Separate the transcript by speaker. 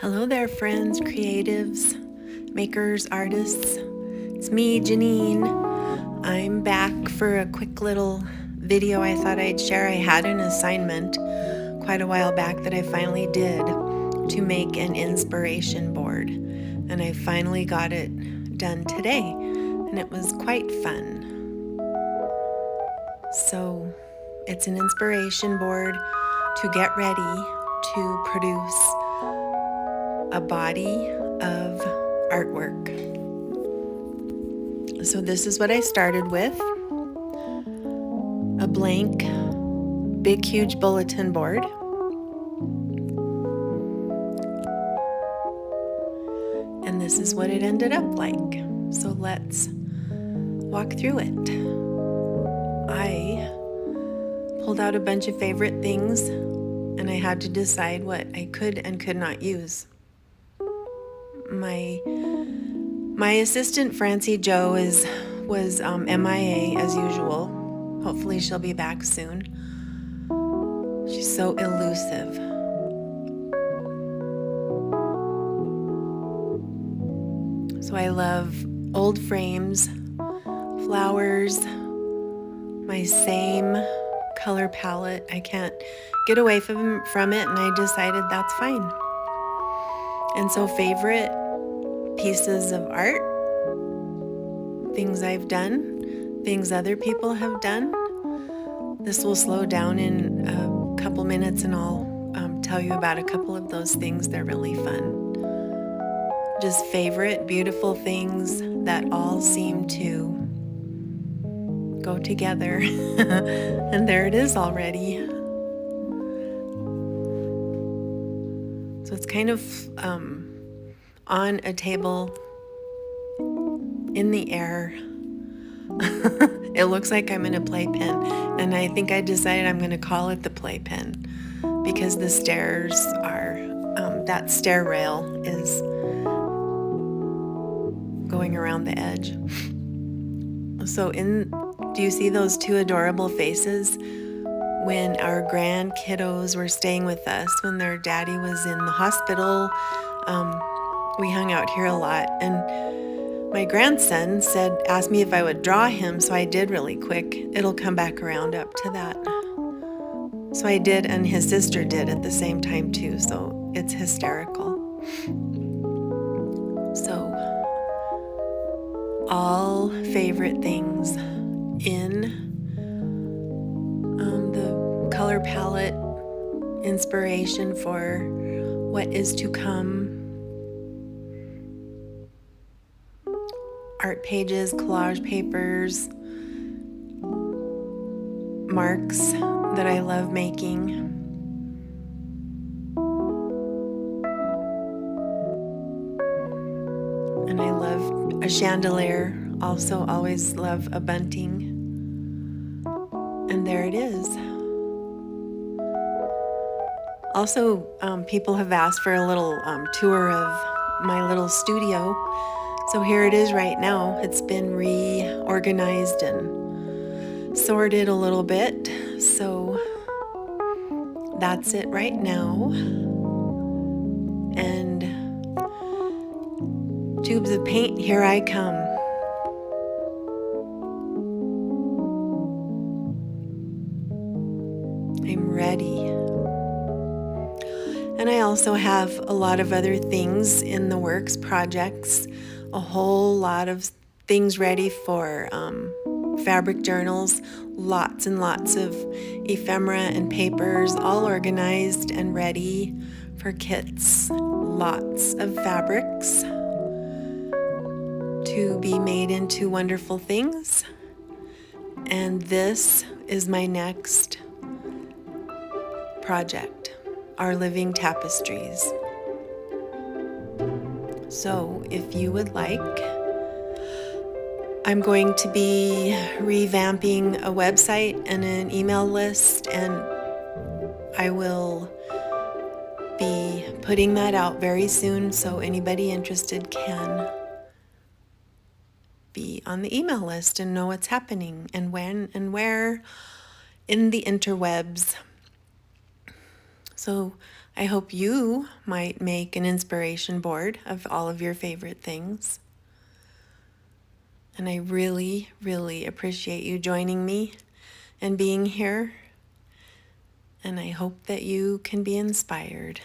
Speaker 1: Hello there, friends, creatives, makers, artists. It's me, Janine. I'm back for a quick little video I thought I'd share. I had an assignment quite a while back that I finally did to make an inspiration board, and I finally got it done today, and it was quite fun. So it's an inspiration board to get ready to produce a body of artwork. So this is what I started with: a blank, big, huge bulletin board. And this is what it ended up like. So let's walk through it. I pulled out a bunch of favorite things, and I had to decide what I could and could not use. My assistant Francie Jo was MIA as usual. Hopefully she'll be back soon. She's so elusive. So I love old frames, flowers, my same color palette. I can't get away from it, and I decided that's fine. And so favorite pieces of art, things I've done, things other people have done. This will slow down in a couple minutes, and I'll tell you about a couple of those things. They're really fun. Just favorite, beautiful things that all seem to go together. And there it is already. So it's kind of on a table in the air. It looks like I'm in a playpen, and I think I decided I'm going to call it the playpen because the stairs are, that stair rail is going around the edge. So do you see those two adorable faces? When our grand kiddos were staying with us, when their daddy was in the hospital, we hung out here a lot, and my grandson asked me if I would draw him, so I did really quick. It'll come back around up to that. So I did, and his sister did at the same time too, so it's hysterical. So all favorite things in the color palette, inspiration for what is to come. Art pages, collage papers, marks that I love making. And I love a chandelier. Also always love a bunting. And there it is. Also, people have asked for a little tour of my little studio. So here it is right now. It's been reorganized and sorted a little bit. So that's it right now. And tubes of paint, here I come. I'm ready. And I also have a lot of other things in the works, projects, a whole lot of things ready for fabric journals, lots and lots of ephemera and papers, all organized and ready for kits. Lots of fabrics to be made into wonderful things. And this is my next project, our living tapestries. So if you would like, I'm going to be revamping a website and an email list, and I will be putting that out very soon, so anybody interested can be on the email list and know what's happening and when and where in the interwebs. So I hope you might make an inspiration board of all of your favorite things. And I really, really appreciate you joining me and being here. And I hope that you can be inspired.